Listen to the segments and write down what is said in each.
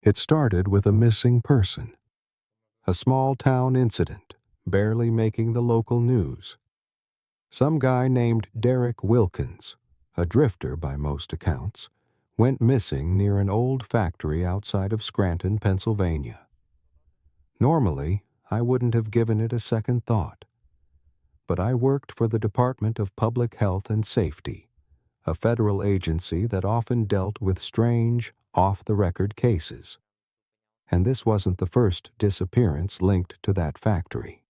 It started with a missing person, a small-town incident, barely making the local news. Some guy named Derek Wilkins, a drifter by most accounts, went missing near an old factory outside of Scranton, Pennsylvania. Normally, I wouldn't have given it a second thought. But I worked for the Department of Public Health and Safety, a federal agency that often dealt with strange, off-the-record cases. And this wasn't the first disappearance linked to that factory.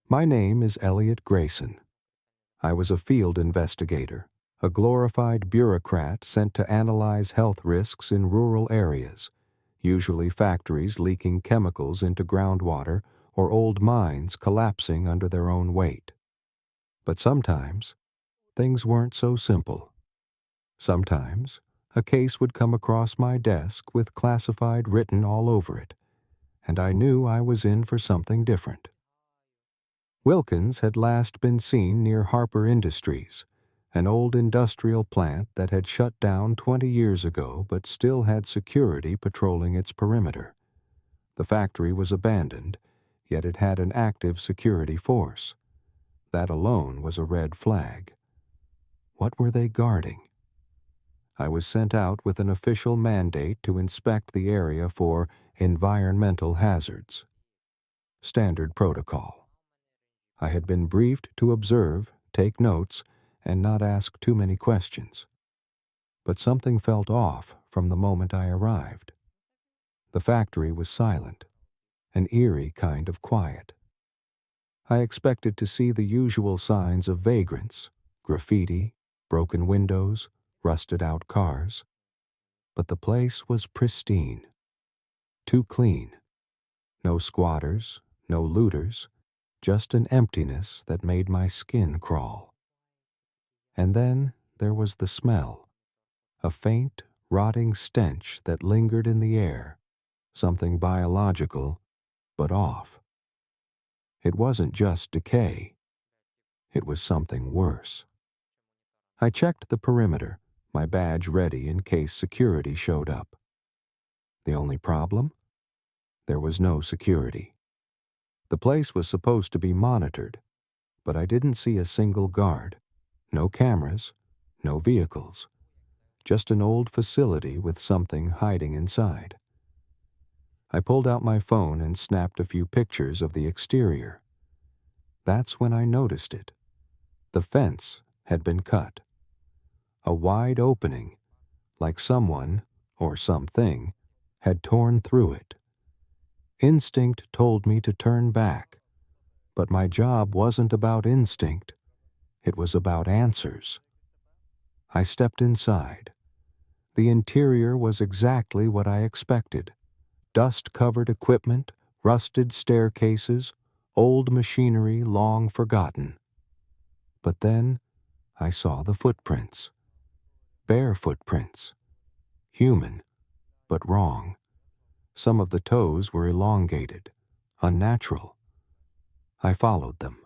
My name is Elliot Grayson. I was a field investigator, a glorified bureaucrat sent to analyze health risks in rural areas, usually factories leaking chemicals into groundwater or old mines collapsing under their own weight. But sometimes, things weren't so simple. Sometimes, a case would come across my desk with classified written all over it, and I knew I was in for something different. Wilkins had last been seen near Harper Industries, an old industrial plant that had shut down 20 years ago but still had security patrolling its perimeter. The factory was abandoned, yet it had an active security force. That alone was a red flag. What were they guarding? I was sent out with an official mandate to inspect the area for environmental hazards. Standard protocol. I had been briefed to observe, take notes, and not ask too many questions. But something felt off from the moment I arrived. The factory was silent, an eerie kind of quiet. I expected to see the usual signs of vagrants, graffiti, broken windows, rusted-out cars. But the place was pristine. Too clean. No squatters, no looters, just an emptiness that made my skin crawl. And then there was the smell, a faint, rotting stench that lingered in the air, something biological, but off. It wasn't just decay. It was something worse. I checked the perimeter, my badge ready in case security showed up. The only problem? There was no security. The place was supposed to be monitored, but I didn't see a single guard, no cameras, no vehicles, just an old facility with something hiding inside. I pulled out my phone and snapped a few pictures of the exterior. That's when I noticed it. The fence had been cut. A wide opening, like someone, or something, had torn through it. Instinct told me to turn back, but my job wasn't about instinct. It was about answers. I stepped inside. The interior was exactly what I expected. Dust-covered equipment, rusted staircases, old machinery long forgotten. But then I saw the footprints. Bare footprints. Human, but wrong. Some of the toes were elongated, unnatural. I followed them.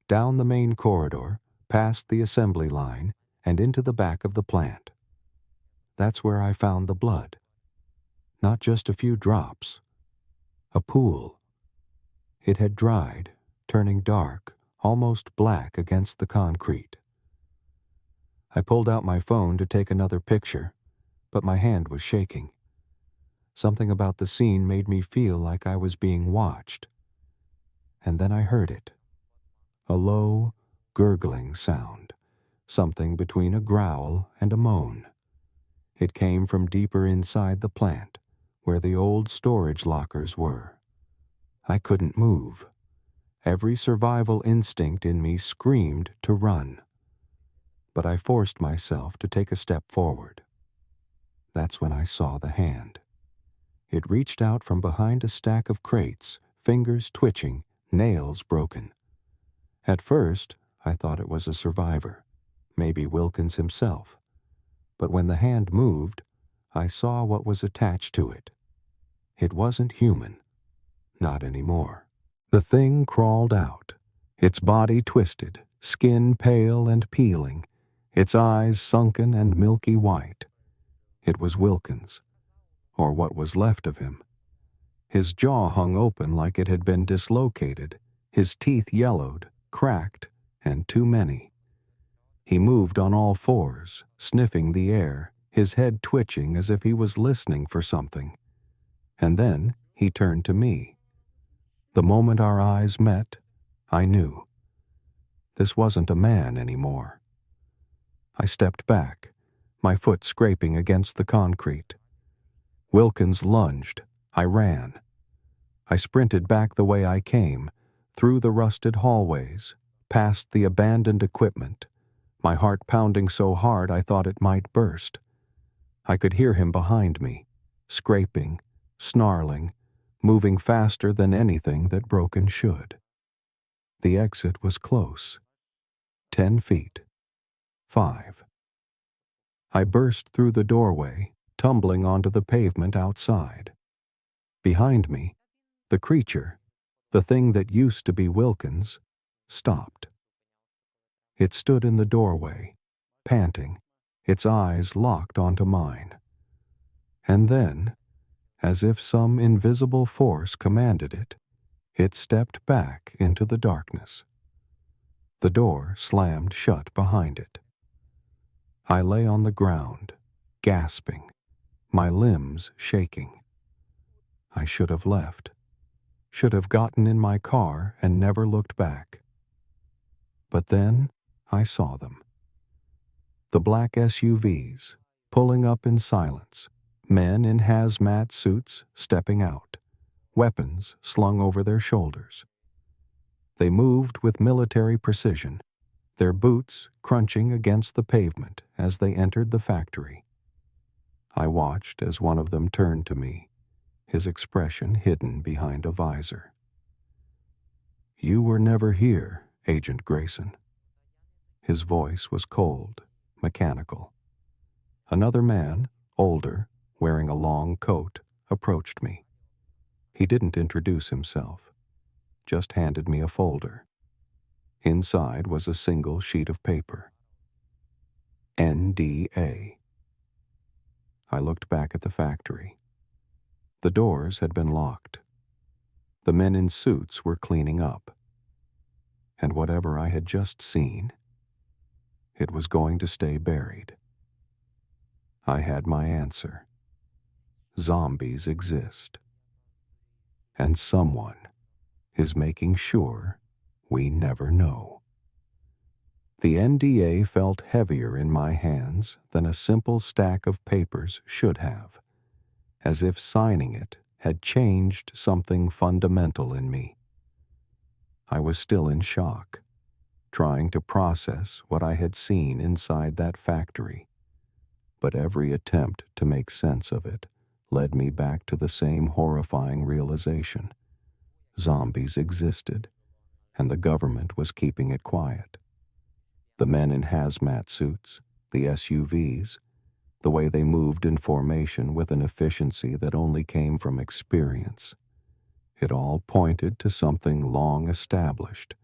Down the main corridor, past the assembly line, and into the back of the plant. That's where I found the blood. Not just a few drops. A pool. It had dried, turning dark, almost black against the concrete. I pulled out my phone to take another picture, but my hand was shaking. Something about the scene made me feel like I was being watched. And then I heard it. A low, gurgling sound, something between a growl and a moan. It came from deeper inside the plant, where the old storage lockers were. I couldn't move. Every survival instinct in me screamed to run. But I forced myself to take a step forward. That's when I saw the hand. It reached out from behind a stack of crates, fingers twitching, nails broken. At first, I thought it was a survivor, maybe Wilkins himself. But when the hand moved, I saw what was attached to it. It wasn't human. Not anymore. The thing crawled out, its body twisted, skin pale and peeling, its eyes sunken and milky white. It was Wilkins. or what was left of him. His jaw hung open like it had been dislocated, his teeth yellowed, cracked, and too many. He moved on all fours, sniffing the air, his head twitching as if he was listening for something. And then he turned to me. The moment our eyes met, I knew. This wasn't a man anymore. I stepped back, my foot scraping against the concrete. Wilkins lunged. I ran. I sprinted back the way I came, through the rusted hallways, past the abandoned equipment, my heart pounding so hard I thought it might burst. I could hear him behind me, scraping, snarling, moving faster than anything that broken should. The exit was close. 10 feet. 5. I burst through the doorway, tumbling onto the pavement outside. Behind me, the creature, the thing that used to be Wilkins, stopped. It stood in the doorway, panting, its eyes locked onto mine. And then, as if some invisible force commanded it, it stepped back into the darkness. The door slammed shut behind it. I lay on the ground, gasping, my limbs shaking. I should have left, should have gotten in my car and never looked back. But then I saw them. The black SUVs, pulling up in silence, men in hazmat suits stepping out, weapons slung over their shoulders. They moved with military precision, their boots crunching against the pavement as they entered the factory. I watched as one of them turned to me, his expression hidden behind a visor. "You were never here, Agent Grayson." His voice was cold, mechanical. Another man, older, wearing a long coat, approached me. He didn't introduce himself, just handed me a folder. Inside was a single sheet of paper. NDA. I looked back at the factory. The doors had been locked. The men in suits were cleaning up. And whatever I had just seen, it was going to stay buried. I had my answer. Zombies exist. And someone is making sure we never know. The NDA felt heavier in my hands than a simple stack of papers should have, as if signing it had changed something fundamental in me. I was still in shock, trying to process what I had seen inside that factory, but every attempt to make sense of it led me back to the same horrifying realization. Zombies existed, and the government was keeping it quiet. The men in hazmat suits, the SUVs, the way they moved in formation with an efficiency that only came from experience. It all pointed to something long established,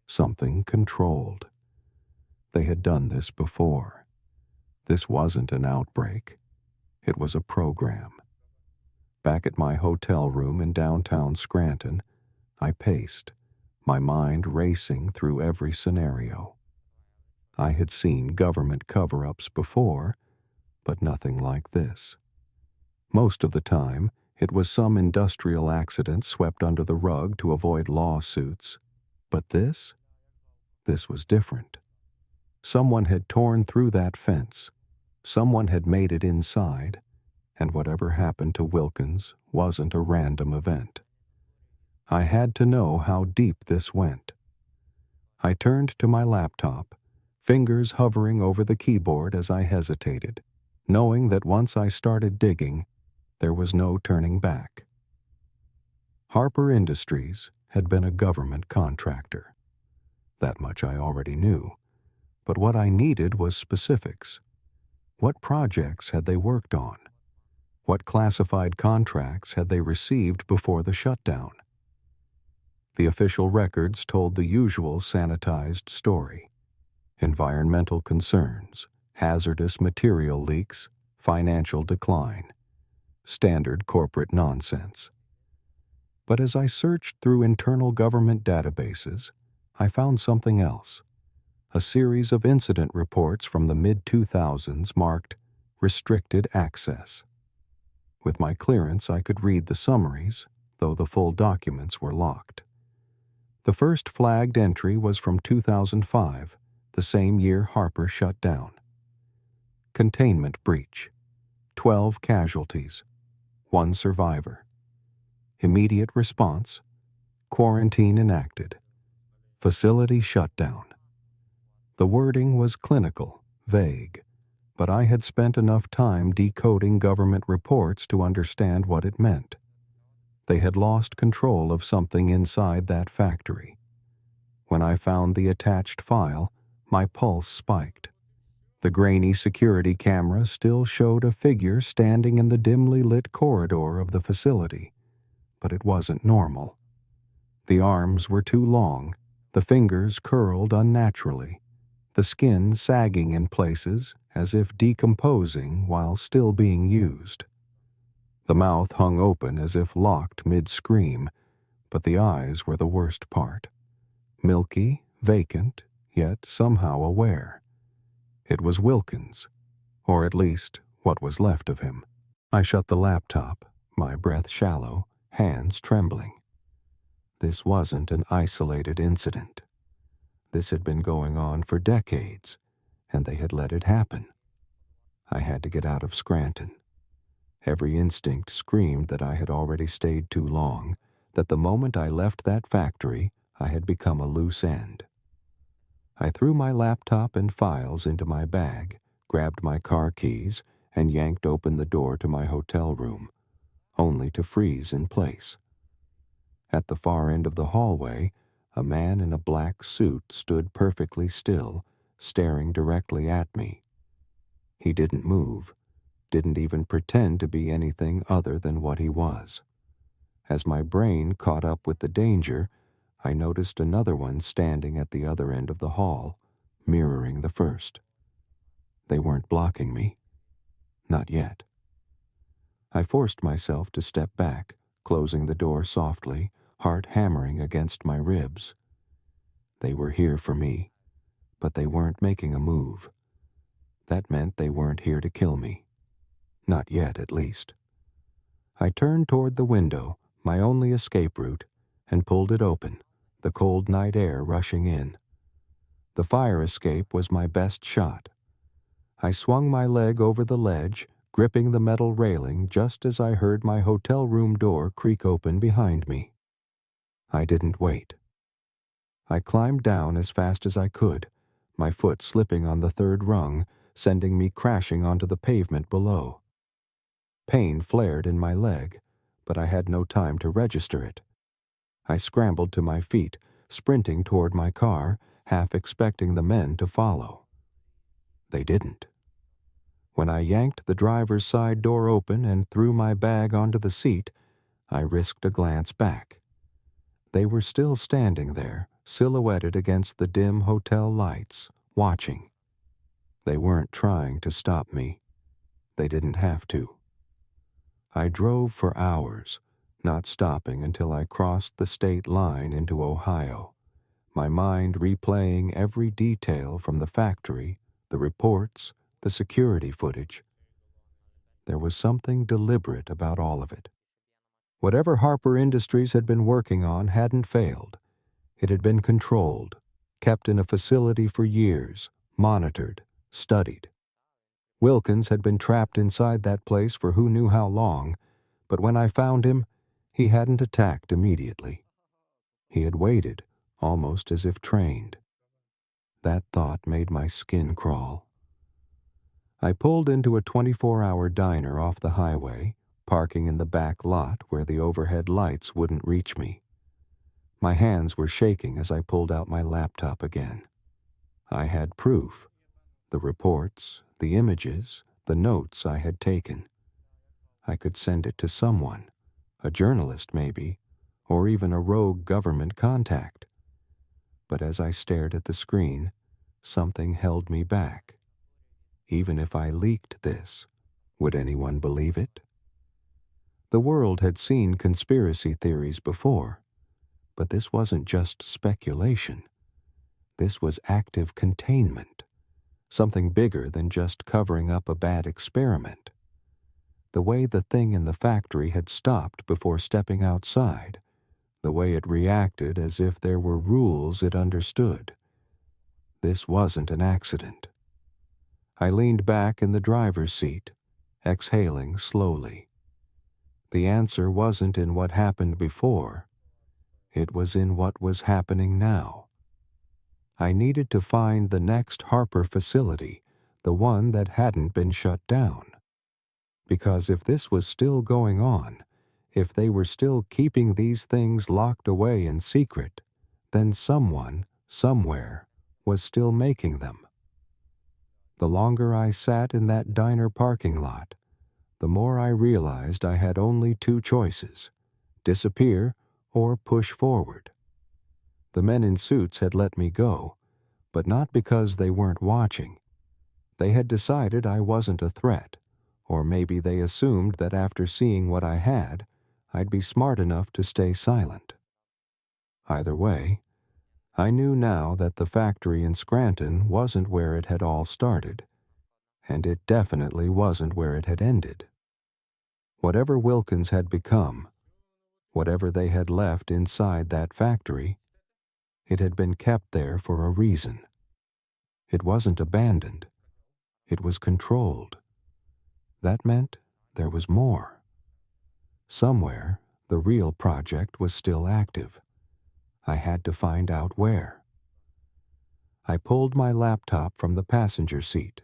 something controlled. They had done this before. This wasn't an outbreak. It was a program. Back at my hotel room in downtown Scranton, I paced, my mind racing through every scenario. I had seen government cover-ups before, but nothing like this. Most of the time, it was some industrial accident swept under the rug to avoid lawsuits. But this was different. Someone had torn through that fence. Someone had made it inside, and whatever happened to Wilkins wasn't a random event. I had to know how deep this went. I turned to my laptop, fingers hovering over the keyboard as I hesitated, knowing that once I started digging, there was no turning back. Harper Industries had been a government contractor. That much I already knew, but what I needed was specifics. What projects had they worked on? What classified contracts had they received before the shutdown? The official records told the usual sanitized story. Environmental concerns, hazardous material leaks, financial decline. standard corporate nonsense. But as I searched through internal government databases, I found something else. A series of incident reports from the mid-2000s marked restricted access. With my clearance, I could read the summaries, though the full documents were locked. The first flagged entry was from 2005, the same year Harper shut down. Containment breach. 12 casualties. 1 survivor. Immediate response. Quarantine enacted. Facility shut down. The wording was clinical, vague, but I had spent enough time decoding government reports to understand what it meant. They had lost control of something inside that factory. When I found the attached file, my pulse spiked. The grainy security camera still showed a figure standing in the dimly lit corridor of the facility, but it wasn't normal. The arms were too long, the fingers curled unnaturally, the skin sagging in places as if decomposing while still being used. The mouth hung open as if locked mid-scream, but the eyes were the worst part. Milky, vacant, yet somehow aware. It was Wilkins, or at least what was left of him. I shut the laptop, my breath shallow, hands trembling. This wasn't an isolated incident. This had been going on for decades, and they had let it happen. I had to get out of Scranton. Every instinct screamed that I had already stayed too long, that the moment I left that factory, I had become a loose end. I threw my laptop and files into my bag, grabbed my car keys, and yanked open the door to my hotel room, only to freeze in place. At the far end of the hallway, a man in a black suit stood perfectly still, staring directly at me. He didn't move, didn't even pretend to be anything other than what he was. As my brain caught up with the danger, I noticed another one standing at the other end of the hall, mirroring the first. They weren't blocking me. Not yet. I forced myself to step back, closing the door softly, heart hammering against my ribs. They were here for me, but they weren't making a move. That meant they weren't here to kill me. Not yet, at least. I turned toward the window, my only escape route, and pulled it open, the cold night air rushing in. The fire escape was my best shot. I swung my leg over the ledge, gripping the metal railing just as I heard my hotel room door creak open behind me. I didn't wait. I climbed down as fast as I could, my foot slipping on the third rung, sending me crashing onto the pavement below. Pain flared in my leg, but I had no time to register it. I scrambled to my feet, sprinting toward my car, half expecting the men to follow. They didn't. When I yanked the driver's side door open and threw my bag onto the seat, I risked a glance back. They were still standing there, silhouetted against the dim hotel lights, watching. They weren't trying to stop me. They didn't have to. I drove for hours, not stopping until I crossed the state line into Ohio, my mind replaying every detail from the factory, the reports, the security footage. There was something deliberate about all of it. Whatever Harper Industries had been working on hadn't failed. It had been controlled, kept in a facility for years, monitored, studied. Wilkins had been trapped inside that place for who knew how long, but when I found him, he hadn't attacked immediately. He had waited, almost as if trained. That thought made my skin crawl. I pulled into a 24-hour diner off the highway, parking in the back lot where the overhead lights wouldn't reach me. My hands were shaking as I pulled out my laptop again. I had proof. The reports, the images, the notes I had taken. I could send it to someone, a journalist maybe, or even a rogue government contact. But as I stared at the screen, something held me back. Even if I leaked this, would anyone believe it? The world had seen conspiracy theories before, but this wasn't just speculation. This was active containment, something bigger than just covering up a bad experiment. The way the thing in the factory had stopped before stepping outside, the way it reacted as if there were rules it understood. This wasn't an accident. I leaned back in the driver's seat, exhaling slowly. The answer wasn't in what happened before. It was in what was happening now. I needed to find the next Harper facility, the one that hadn't been shut down. Because if this was still going on, if they were still keeping these things locked away in secret, then someone, somewhere, was still making them. The longer I sat in that diner parking lot, the more I realized I had only two choices: disappear or push forward. The men in suits had let me go, but not because they weren't watching. They had decided I wasn't a threat, or maybe they assumed that after seeing what I had, I'd be smart enough to stay silent. Either way, I knew now that the factory in Scranton wasn't where it had all started, and it definitely wasn't where it had ended. Whatever Wilkins had become, whatever they had left inside that factory, it had been kept there for a reason. It wasn't abandoned. It was controlled. That meant there was more. Somewhere, the real project was still active. I had to find out where. I pulled my laptop from the passenger seat,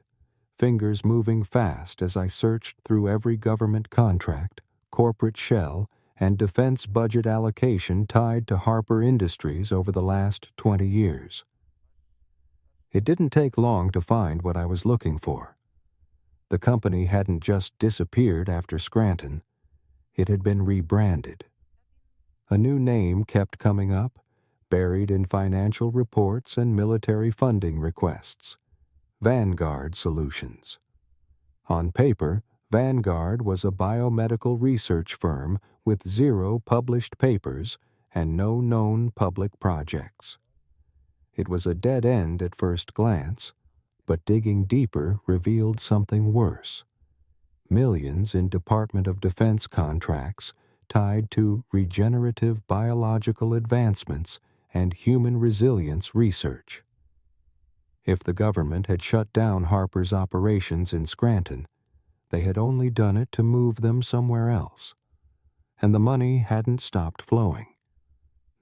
fingers moving fast as I searched through every government contract, corporate shell, and defense budget allocation tied to Harper Industries over the last 20 years. It didn't take long to find what I was looking for. The company hadn't just disappeared after Scranton. It had been rebranded. A new name kept coming up, buried in financial reports and military funding requests: Vanguard Solutions. On paper, Vanguard was a biomedical research firm with 0 published papers and no known public projects. It was a dead end at first glance, but digging deeper revealed something worse: millions in Department of Defense contracts tied to regenerative biological advancements and human resilience research. If the government had shut down Harper's operations in Scranton, they had only done it to move them somewhere else, and the money hadn't stopped flowing.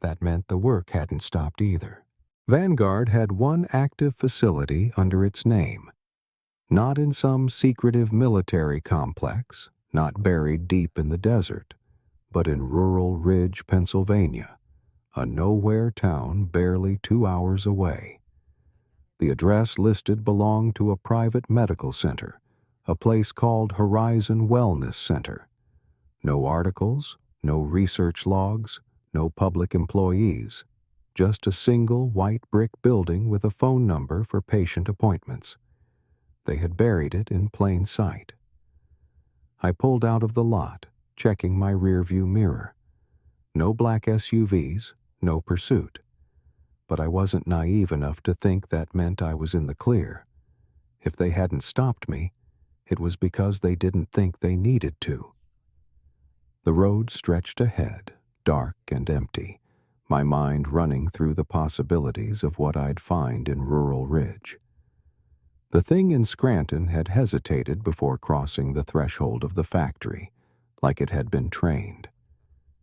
That meant the work hadn't stopped either. Vanguard had one active facility under its name, not in some secretive military complex, not buried deep in the desert, but in rural Ridge, Pennsylvania, a nowhere town barely 2 hours away. The address listed belonged to a private medical center, a place called Horizon Wellness Center. No articles, no research logs, no public employees, just a single white brick building with a phone number for patient appointments. They had buried it in plain sight. I pulled out of the lot, checking my rearview mirror. No black SUVs, no pursuit. But I wasn't naive enough to think that meant I was in the clear. If they hadn't stopped me, it was because they didn't think they needed to. The road stretched ahead, dark and empty, my mind running through the possibilities of what I'd find in rural Ridge. The thing in Scranton had hesitated before crossing the threshold of the factory, like it had been trained.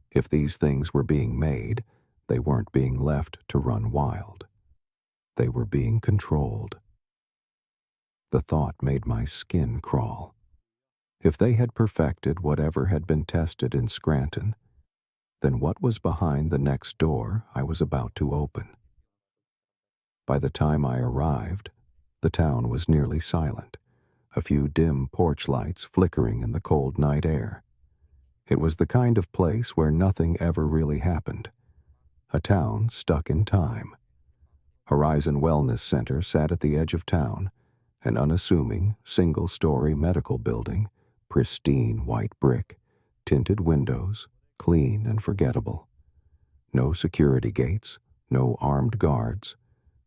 If these things were being made, they weren't being left to run wild. They were being controlled. The thought made my skin crawl. If they had perfected whatever had been tested in Scranton, then what was behind the next door I was about to open? By the time I arrived, the town was nearly silent, a few dim porch lights flickering in the cold night air. It was the kind of place where nothing ever really happened. A town stuck in time. Horizon Wellness Center sat at the edge of town, an unassuming, single-story medical building, pristine white brick, Tinted windows, clean and forgettable. No security gates, no armed guards,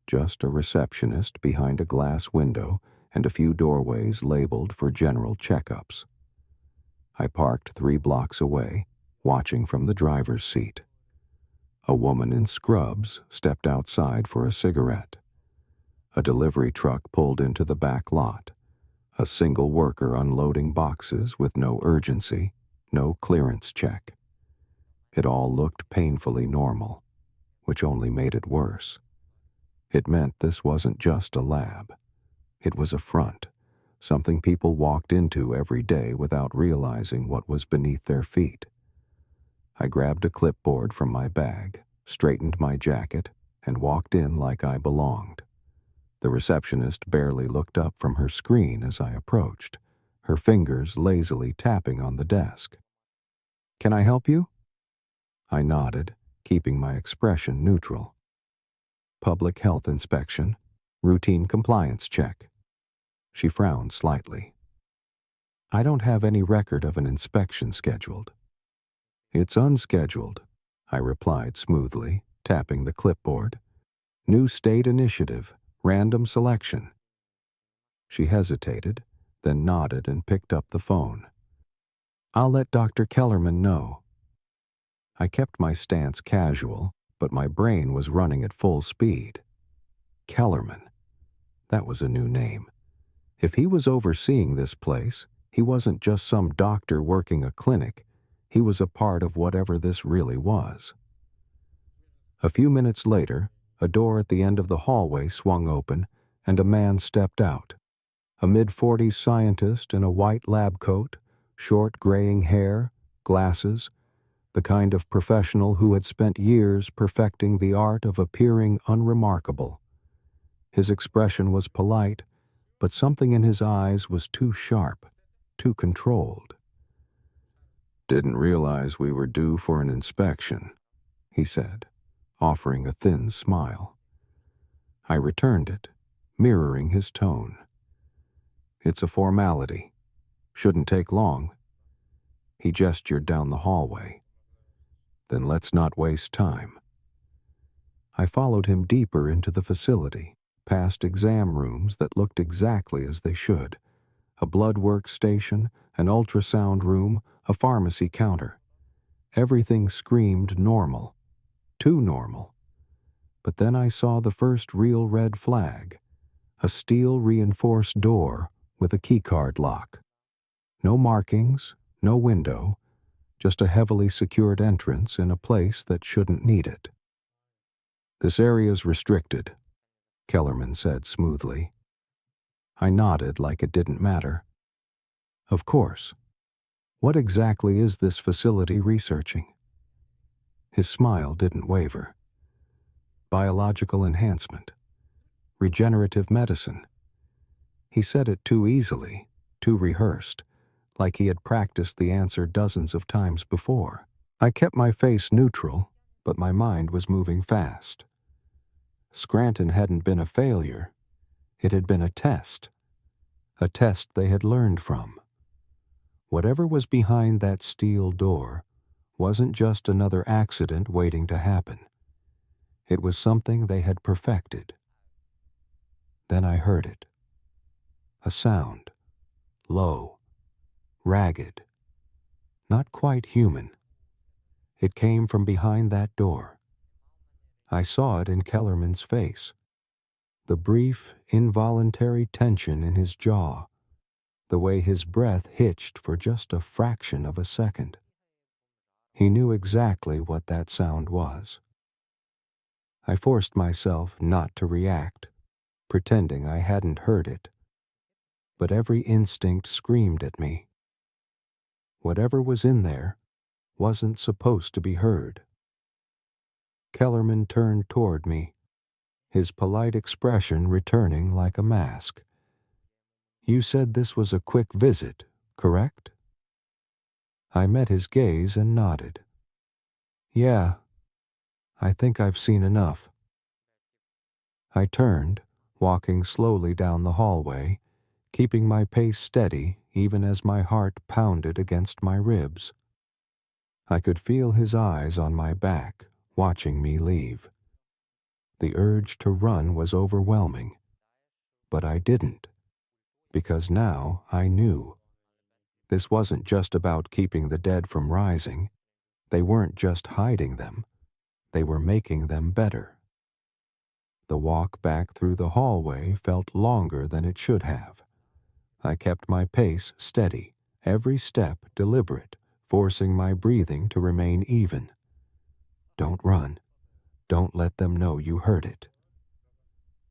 just a receptionist behind a glass window and a few doorways labeled for general checkups. I parked 3 blocks away, watching from the driver's seat. A woman in scrubs stepped outside for a cigarette. A delivery truck pulled into the back lot. A single worker unloading boxes with no urgency, no clearance check. It all looked painfully normal, which only made it worse. It meant this wasn't just a lab. It was a front, something people walked into every day without realizing what was beneath their feet. I grabbed a clipboard from my bag, straightened my jacket, and walked in like I belonged. The receptionist barely looked up from her screen as I approached, her fingers lazily tapping on the desk. "Can I help you?" I nodded, keeping my expression neutral. "Public health inspection, routine compliance check." She frowned slightly. "I don't have any record of an inspection scheduled." "It's unscheduled," I replied smoothly, tapping the clipboard. "New state initiative, random selection." She hesitated, then nodded and picked up the phone. "I'll let Dr. Kellerman know." I kept my stance casual, but my brain was running at full speed. Kellerman. That was a new name. If he was overseeing this place, he wasn't just some doctor working a clinic. He was a part of whatever this really was. A few minutes later, a door at the end of the hallway swung open, and a man stepped out. A mid-40s scientist in a white lab coat, short graying hair, glasses, the kind of professional who had spent years perfecting the art of appearing unremarkable. His expression was polite, but something in his eyes was too sharp, too controlled. "Didn't realize we were due for an inspection," he said, offering a thin smile. I returned it, mirroring his tone. "It's a formality. Shouldn't take long." He gestured down the hallway. "Then let's not waste time." I followed him deeper into the facility, past exam rooms that looked exactly as they should. A blood work station, an ultrasound room, a pharmacy counter. Everything screamed normal. Too normal. But then I saw the first real red flag. A steel-reinforced door with a keycard lock. No markings, no window, just a heavily secured entrance in a place that shouldn't need it. "This area's restricted," Kellerman said smoothly. I nodded like it didn't matter. "Of course. What exactly is this facility researching?" His smile didn't waver. "Biological enhancement. Regenerative medicine." He said it too easily, too rehearsed, like he had practiced the answer dozens of times before. I kept my face neutral, but my mind was moving fast. Scranton hadn't been a failure. It had been a test they had learned from. Whatever was behind that steel door wasn't just another accident waiting to happen. It was something they had perfected. Then I heard it. A sound. Low. Ragged. Not quite human. It came from behind that door. I saw it in Kellerman's face. The brief, involuntary tension in his jaw. The way his breath hitched for just a fraction of a second. He knew exactly what that sound was. I forced myself not to react, pretending I hadn't heard it. But every instinct screamed at me. Whatever was in there wasn't supposed to be heard. Kellerman turned toward me, his polite expression returning like a mask. "You said this was a quick visit, correct?" I met his gaze and nodded. "Yeah, I think I've seen enough." I turned, walking slowly down the hallway, keeping my pace steady even as my heart pounded against my ribs. I could feel his eyes on my back, watching me leave. The urge to run was overwhelming, but I didn't, because now I knew. This wasn't just about keeping the dead from rising. They weren't just hiding them, they were making them better. The walk back through the hallway felt longer than it should have. I kept my pace steady, every step deliberate, forcing my breathing to remain even. Don't run. Don't let them know you heard it.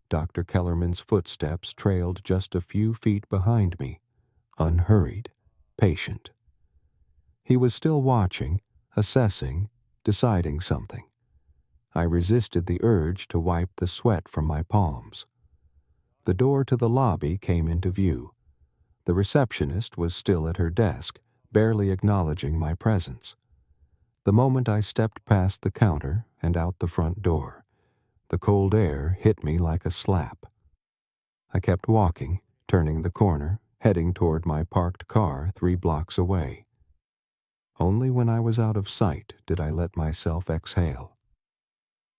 Dr. Kellerman's footsteps trailed just a few feet behind me, unhurried, patient. He was still watching, assessing, deciding something. I resisted the urge to wipe the sweat from my palms. The door to the lobby came into view. The receptionist was still at her desk, barely acknowledging my presence. The moment I stepped past the counter and out the front door, the cold air hit me like a slap. I kept walking, turning the corner, heading toward my parked car 3 blocks away. Only when I was out of sight did I let myself exhale.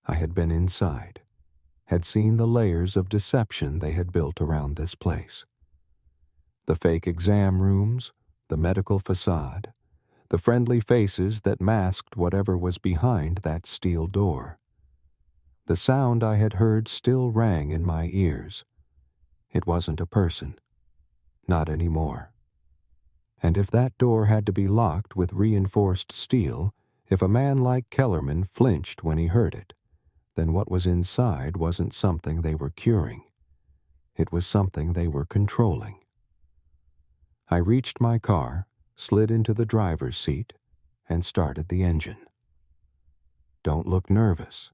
I had been inside, had seen the layers of deception they had built around this place. The fake exam rooms, the medical facade, the friendly faces that masked whatever was behind that steel door. The sound I had heard still rang in my ears. It wasn't a person. Not anymore. And if that door had to be locked with reinforced steel, if a man like Kellerman flinched when he heard it, then what was inside wasn't something they were curing. It was something they were controlling. I reached my car, slid into the driver's seat, and started the engine. Don't look nervous.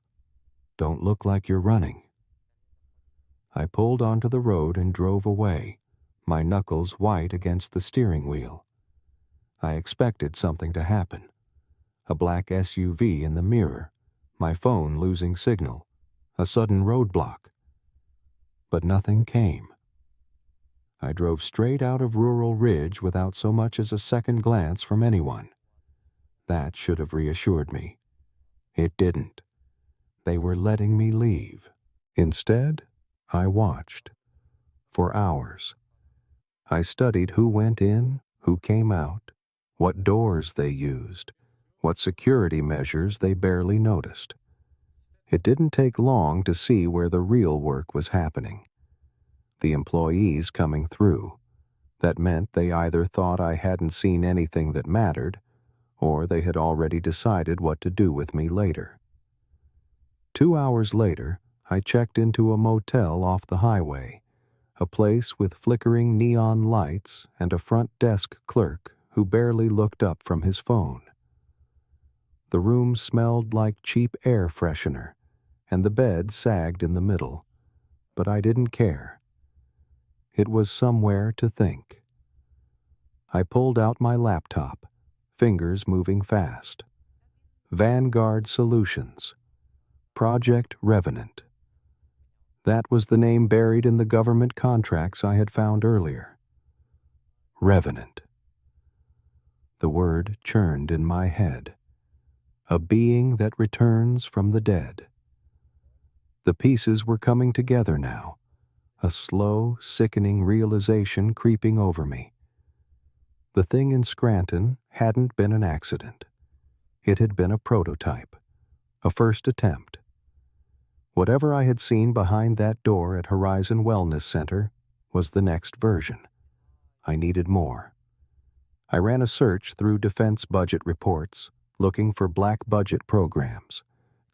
Don't look like you're running. I pulled onto the road and drove away, my knuckles white against the steering wheel. I expected something to happen. A black SUV in the mirror, my phone losing signal, a sudden roadblock. But nothing came. I drove straight out of Rural Ridge without so much as a second glance from anyone. That should have reassured me. It didn't. They were letting me leave. Instead, I watched. For hours. I studied who went in, who came out, what doors they used, what security measures they barely noticed. It didn't take long to see where the real work was happening. The employees coming through. That meant they either thought I hadn't seen anything that mattered, or they had already decided what to do with me later. 2 hours later, I checked into a motel off the highway, a place with flickering neon lights and a front desk clerk who barely looked up from his phone. The room smelled like cheap air freshener, and the bed sagged in the middle, but I didn't care. It was somewhere to think. I pulled out my laptop, fingers moving fast. Vanguard Solutions. Project Revenant. That was the name buried in the government contracts I had found earlier. Revenant. The word churned in my head. A being that returns from the dead. The pieces were coming together now, a slow, sickening realization creeping over me. The thing in Scranton hadn't been an accident. It had been a prototype, a first attempt. Whatever I had seen behind that door at Horizon Wellness Center was the next version. I needed more. I ran a search through defense budget reports, looking for black budget programs,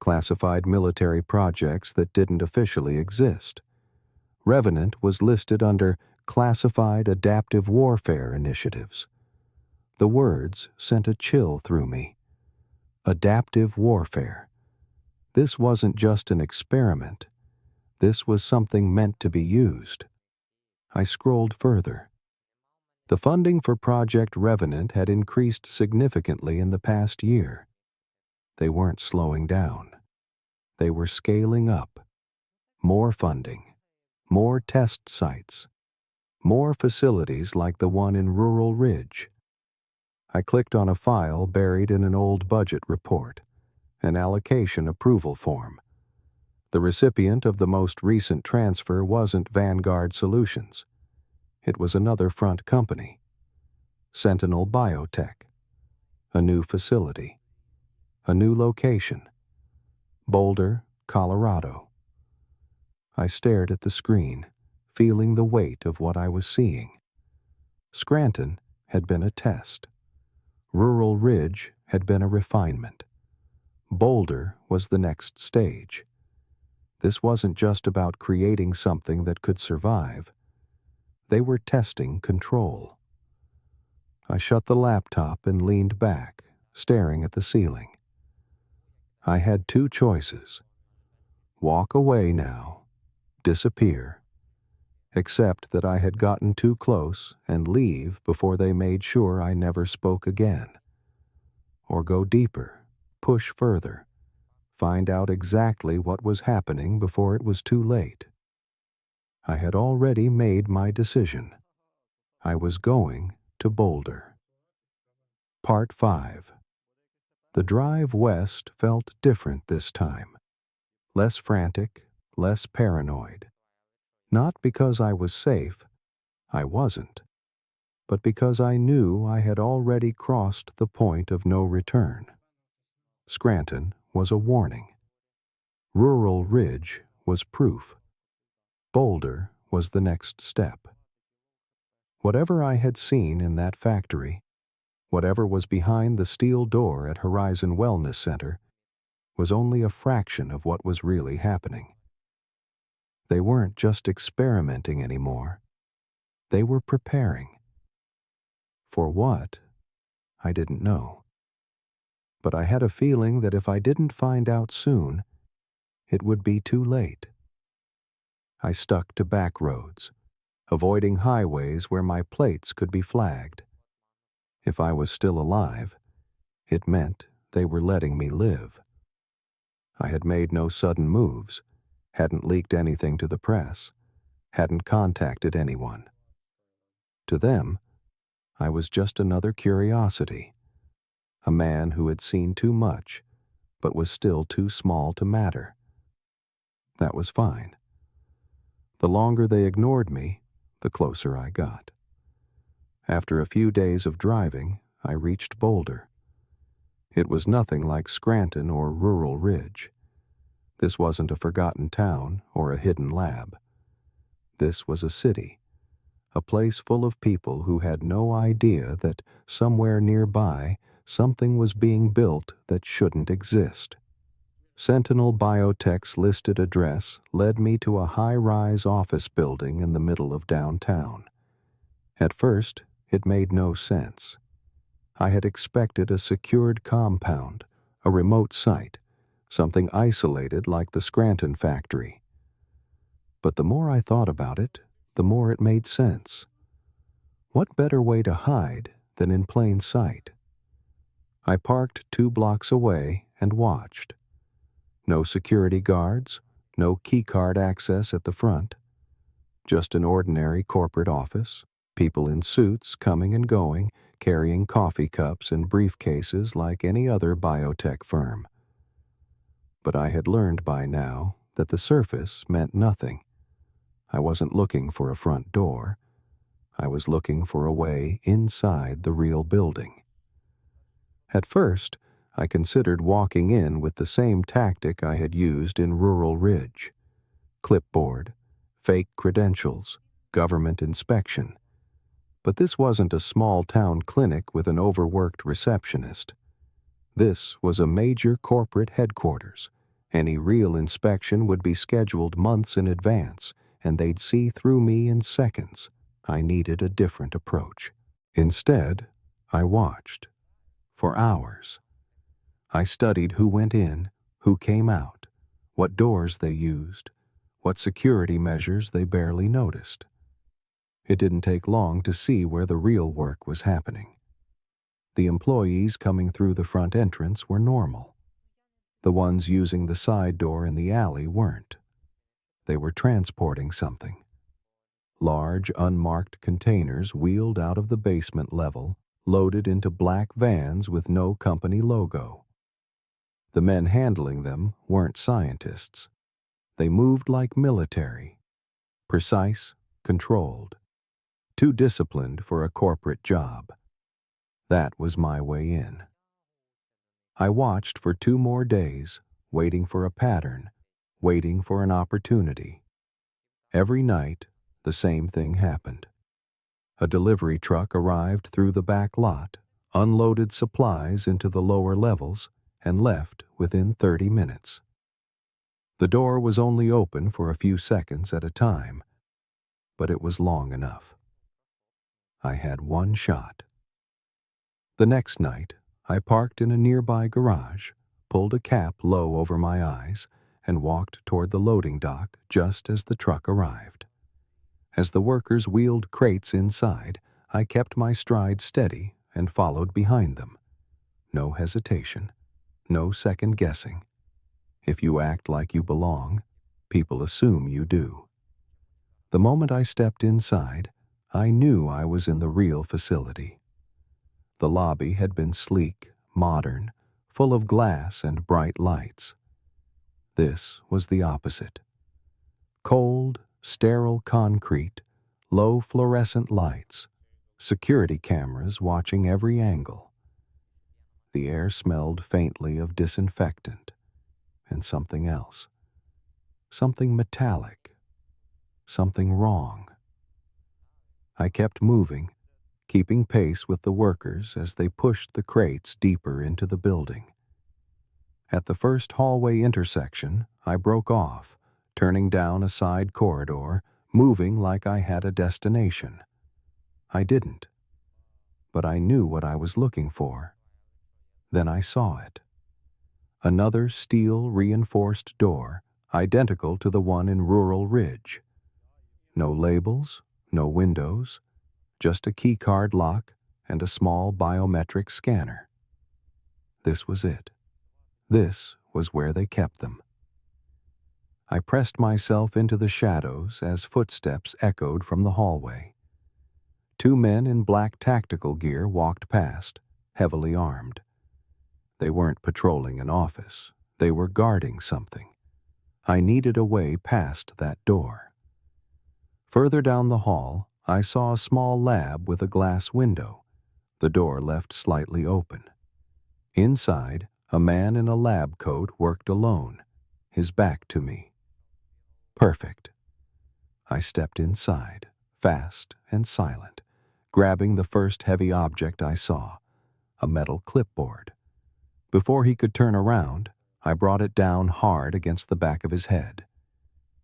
classified military projects that didn't officially exist. Revenant was listed under Classified Adaptive Warfare Initiatives. The words sent a chill through me. Adaptive warfare. This wasn't just an experiment. This was something meant to be used. I scrolled further. The funding for Project Revenant had increased significantly in the past year. They weren't slowing down. They were scaling up. More funding. More test sites. More facilities like the one in Rural Ridge. I clicked on a file buried in an old budget report, an allocation approval form. The recipient of the most recent transfer wasn't Vanguard Solutions. It was another front company, Sentinel Biotech. A new facility. A new location. Boulder, Colorado. I stared at the screen, feeling the weight of what I was seeing. Scranton had been a test. Rural Ridge had been a refinement. Boulder was the next stage. This wasn't just about creating something that could survive. They were testing control. I shut the laptop and leaned back, staring at the ceiling. I had two choices. Walk away now, disappear, accept that I had gotten too close and leave before they made sure I never spoke again. Or go deeper, push further, find out exactly what was happening before it was too late. I had already made my decision. I was going to Boulder. Part 5. The drive west felt different this time. Less frantic, less paranoid. Not because I was safe, I wasn't, but because I knew I had already crossed the point of no return. Scranton was a warning. Rural Ridge was proof. Boulder was the next step. Whatever I had seen in that factory, whatever was behind the steel door at Horizon Wellness Center, was only a fraction of what was really happening. They weren't just experimenting anymore. They were preparing. For what? I didn't know. But I had a feeling that if I didn't find out soon, it would be too late. I stuck to back roads, avoiding highways where my plates could be flagged. If I was still alive, it meant they were letting me live. I had made no sudden moves, hadn't leaked anything to the press, hadn't contacted anyone. To them, I was just another curiosity, a man who had seen too much, but was still too small to matter. That was fine. The longer they ignored me, the closer I got. After a few days of driving, I reached Boulder. It was nothing like Scranton or Rural Ridge. This wasn't a forgotten town or a hidden lab. This was a city, a place full of people who had no idea that somewhere nearby something was being built that shouldn't exist. Sentinel Biotech's listed address led me to a high-rise office building in the middle of downtown. At first, it made no sense. I had expected a secured compound, a remote site, something isolated like the Scranton factory. But the more I thought about it, the more it made sense. What better way to hide than in plain sight? I parked 2 blocks away and watched. No security guards, no keycard access at the front. Just an ordinary corporate office, people in suits coming and going, carrying coffee cups and briefcases like any other biotech firm. But I had learned by now that the surface meant nothing. I wasn't looking for a front door. I was looking for a way inside the real building. At first, I considered walking in with the same tactic I had used in Rural Ridge. Clipboard, fake credentials, government inspection. But this wasn't a small-town clinic with an overworked receptionist. This was a major corporate headquarters. Any real inspection would be scheduled months in advance, and they'd see through me in seconds. I needed a different approach. Instead, I watched. For hours. I studied who went in, who came out, what doors they used, what security measures they barely noticed. It didn't take long to see where the real work was happening. The employees coming through the front entrance were normal. The ones using the side door in the alley weren't. They were transporting something. Large, unmarked containers wheeled out of the basement level, loaded into black vans with no company logo. The men handling them weren't scientists. They moved like military, precise, controlled, too disciplined for a corporate job. That was my way in. I watched for 2 more days, waiting for a pattern, waiting for an opportunity. Every night, the same thing happened. A delivery truck arrived through the back lot, unloaded supplies into the lower levels, and left within 30 minutes. The door was only open for a few seconds at a time, but it was long enough. I had one shot. The next night, I parked in a nearby garage, pulled a cap low over my eyes, and walked toward the loading dock just as the truck arrived. As the workers wheeled crates inside, I kept my stride steady and followed behind them. No hesitation, no second guessing. If you act like you belong, people assume you do. The moment I stepped inside, I knew I was in the real facility. The lobby had been sleek, modern, full of glass and bright lights. This was the opposite. Cold, sterile concrete, low fluorescent lights, security cameras watching every angle. The air smelled faintly of disinfectant and something else. Something metallic. Something wrong. I kept moving, keeping pace with the workers as they pushed the crates deeper into the building. At the first hallway intersection, I broke off, turning down a side corridor, moving like I had a destination. I didn't, but I knew what I was looking for. Then I saw it. Another steel-reinforced door, identical to the one in Rural Ridge. No labels, no windows, just a keycard lock and a small biometric scanner. This was it. This was where they kept them. I pressed myself into the shadows as footsteps echoed from the hallway. 2 men in black tactical gear walked past, heavily armed. They weren't patrolling an office. They were guarding something. I needed a way past that door. Further down the hall, I saw a small lab with a glass window, the door left slightly open. Inside, a man in a lab coat worked alone, his back to me. Perfect. I stepped inside, fast and silent, grabbing the first heavy object I saw, a metal clipboard. Before he could turn around, I brought it down hard against the back of his head.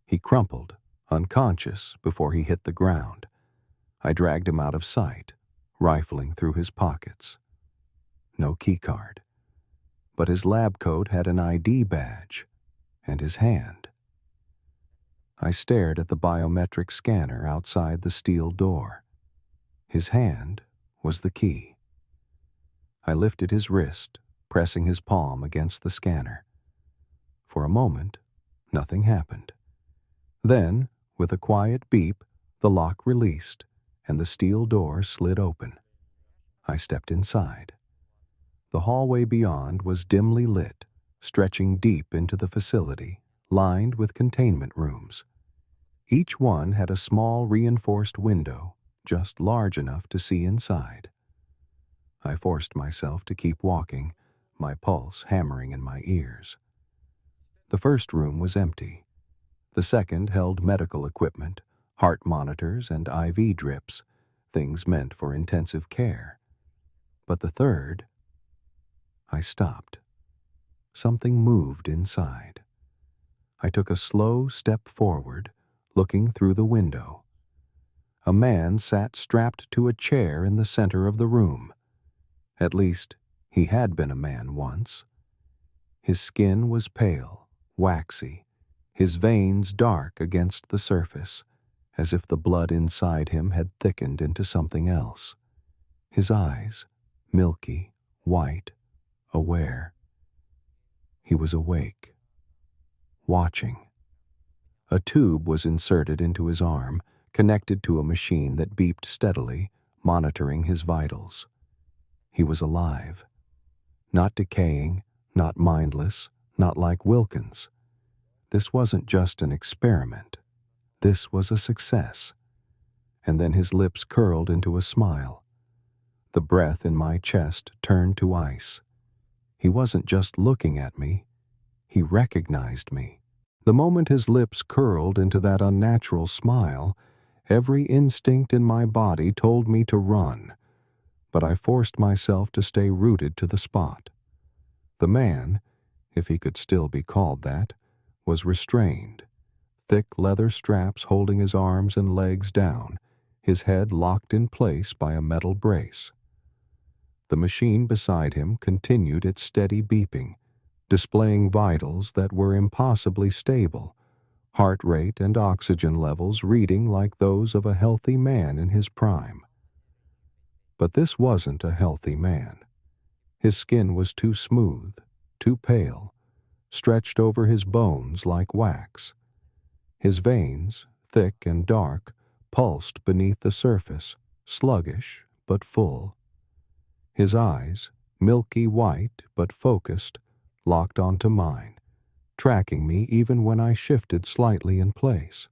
He crumpled, unconscious, before he hit the ground. I dragged him out of sight, rifling through his pockets. No keycard, but his lab coat had an ID badge, and his hand. I stared at the biometric scanner outside the steel door. His hand was the key. I lifted his wrist, pressing his palm against the scanner. For a moment, nothing happened. Then, with a quiet beep, the lock released, and the steel door slid open. I stepped inside. The hallway beyond was dimly lit, stretching deep into the facility, lined with containment rooms. Each one had a small reinforced window, just large enough to see inside. I forced myself to keep walking, my pulse hammering in my ears. The first room was empty. The second held medical equipment, heart monitors and IV drips, things meant for intensive care. But the third... I stopped. Something moved inside. I took a slow step forward, looking through the window. A man sat strapped to a chair in the center of the room. At least, he had been a man once. His skin was pale, waxy, his veins dark against the surface, as if the blood inside him had thickened into something else. His eyes, milky, white, aware. He was awake, watching. A tube was inserted into his arm, connected to a machine that beeped steadily, monitoring his vitals. He was alive. Not decaying, not mindless, not like Wilkins. This wasn't just an experiment. This was a success. And then his lips curled into a smile. The breath in my chest turned to ice. He wasn't just looking at me. He recognized me. The moment his lips curled into that unnatural smile, every instinct in my body told me to run, but I forced myself to stay rooted to the spot. The man, if he could still be called that, was restrained, thick leather straps holding his arms and legs down, his head locked in place by a metal brace. The machine beside him continued its steady beeping, displaying vitals that were impossibly stable, heart rate and oxygen levels reading like those of a healthy man in his prime. But this wasn't a healthy man. His skin was too smooth, too pale, stretched over his bones like wax. His veins, thick and dark, pulsed beneath the surface, sluggish but full. His eyes, milky white but focused, locked onto mine, tracking me even when I shifted slightly in place.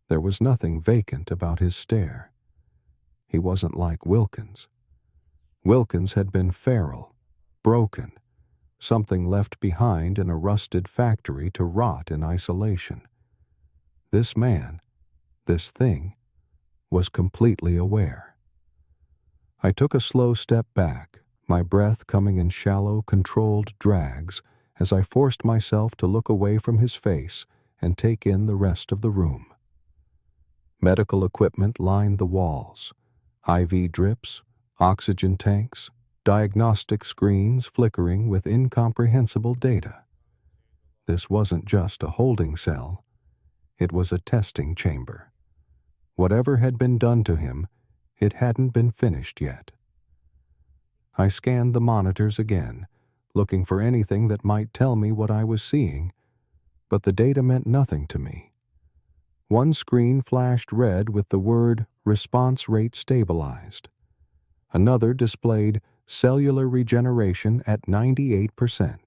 There was nothing vacant about his stare. He wasn't like Wilkins. Wilkins had been feral, broken, something left behind in a rusted factory to rot in isolation. This man, this thing, was completely aware. I took a slow step back, my breath coming in shallow, controlled drags as I forced myself to look away from his face and take in the rest of the room. Medical equipment lined the walls, IV drips, oxygen tanks, diagnostic screens flickering with incomprehensible data. This wasn't just a holding cell. It was a testing chamber. Whatever had been done to him, it hadn't been finished yet. I scanned the monitors again, looking for anything that might tell me what I was seeing, but the data meant nothing to me. One screen flashed red with the word response rate stabilized. Another displayed cellular regeneration at 98%.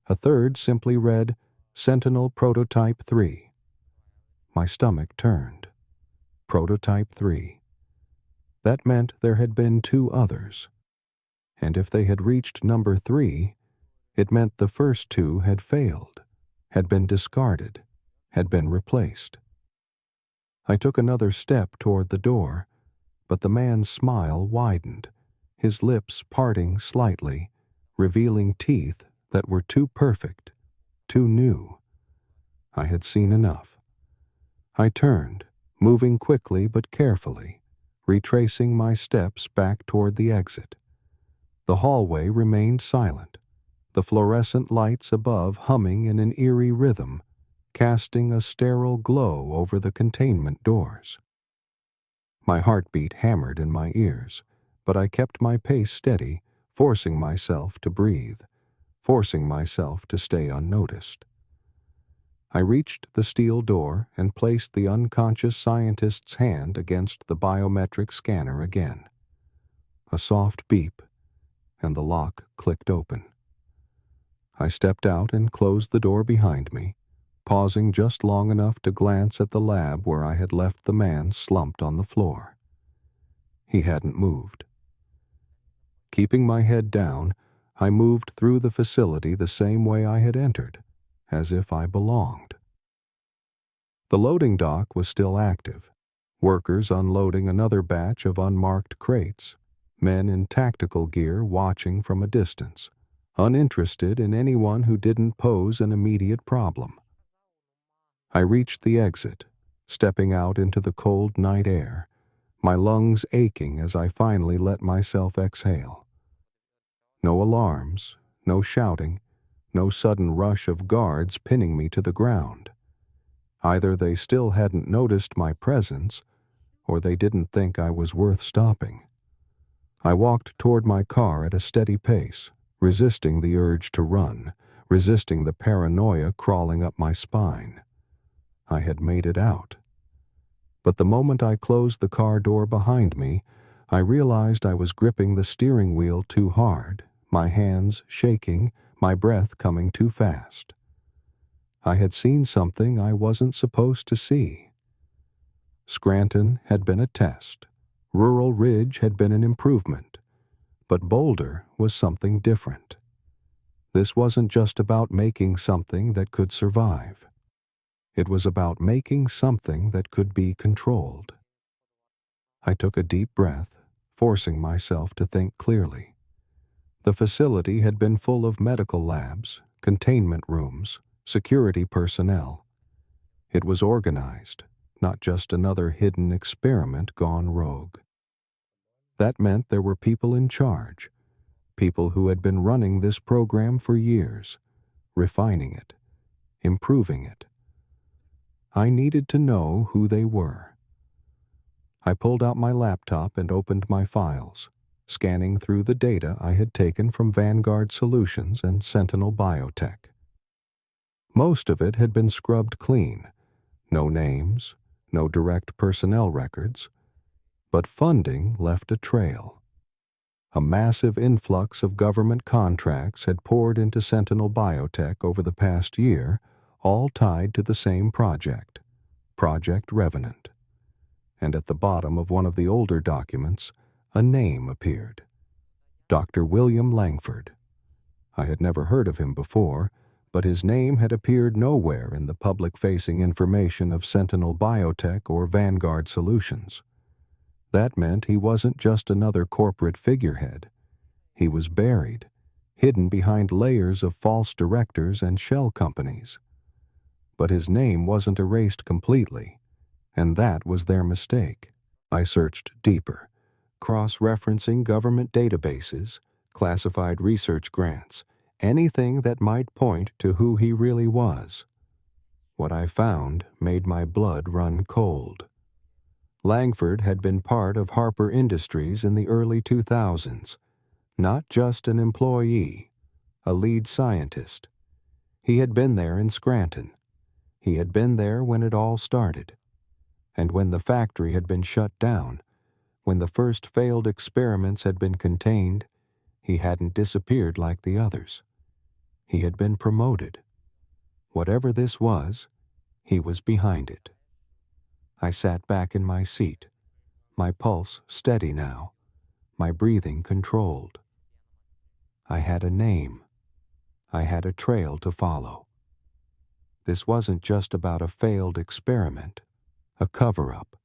A third simply read Sentinel Prototype 3. My stomach turned. Prototype 3. That meant there had been two others. And if they had reached number 3, it meant the first two had failed, had been discarded, had been replaced. I took another step toward the door, but the man's smile widened, his lips parting slightly, revealing teeth that were too perfect, too new. I had seen enough. I turned, moving quickly but carefully, retracing my steps back toward the exit. The hallway remained silent, the fluorescent lights above humming in an eerie rhythm, casting a sterile glow over the containment doors. My heartbeat hammered in my ears, but I kept my pace steady, forcing myself to breathe, forcing myself to stay unnoticed. I reached the steel door and placed the unconscious scientist's hand against the biometric scanner again. A soft beep, and the lock clicked open. I stepped out and closed the door behind me, pausing just long enough to glance at the lab where I had left the man slumped on the floor. He hadn't moved. Keeping my head down, I moved through the facility the same way I had entered, as if I belonged. The loading dock was still active, workers unloading another batch of unmarked crates, men in tactical gear watching from a distance, uninterested in anyone who didn't pose an immediate problem. I reached the exit, stepping out into the cold night air, my lungs aching as I finally let myself exhale. No alarms, no shouting, no sudden rush of guards pinning me to the ground. Either they still hadn't noticed my presence, or they didn't think I was worth stopping. I walked toward my car at a steady pace, resisting the urge to run, resisting the paranoia crawling up my spine. I had made it out. But the moment I closed the car door behind me, I realized I was gripping the steering wheel too hard, my hands shaking, my breath coming too fast. I had seen something I wasn't supposed to see. Scranton had been a test. Rural Ridge had been an improvement. But Boulder was something different. This wasn't just about making something that could survive. It was about making something that could be controlled. I took a deep breath, forcing myself to think clearly. The facility had been full of medical labs, containment rooms, security personnel. It was organized, not just another hidden experiment gone rogue. That meant there were people in charge, people who had been running this program for years, refining it, improving it. I needed to know who they were. I pulled out my laptop and opened my files, scanning through the data I had taken from Vanguard Solutions and Sentinel Biotech. Most of it had been scrubbed clean. No names, no direct personnel records, but funding left a trail. A massive influx of government contracts had poured into Sentinel Biotech over the past year, all tied to the same project, Project Revenant. And at the bottom of one of the older documents, a name appeared. Dr. William Langford. I had never heard of him before, but his name had appeared nowhere in the public-facing information of Sentinel Biotech or Vanguard Solutions. That meant he wasn't just another corporate figurehead. He was buried, hidden behind layers of false directors and shell companies. But his name wasn't erased completely, and that was their mistake. I searched deeper, cross-referencing government databases, classified research grants, anything that might point to who he really was. What I found made my blood run cold. Langford had been part of Harper Industries in the early 2000s, not just an employee, a lead scientist. He had been there in Scranton. He had been there when it all started. And when the factory had been shut down, when the first failed experiments had been contained, he hadn't disappeared like the others. He had been promoted. Whatever this was, he was behind it. I sat back in my seat, my pulse steady now, my breathing controlled. I had a name. I had a trail to follow. This wasn't just about a failed experiment, a cover-up,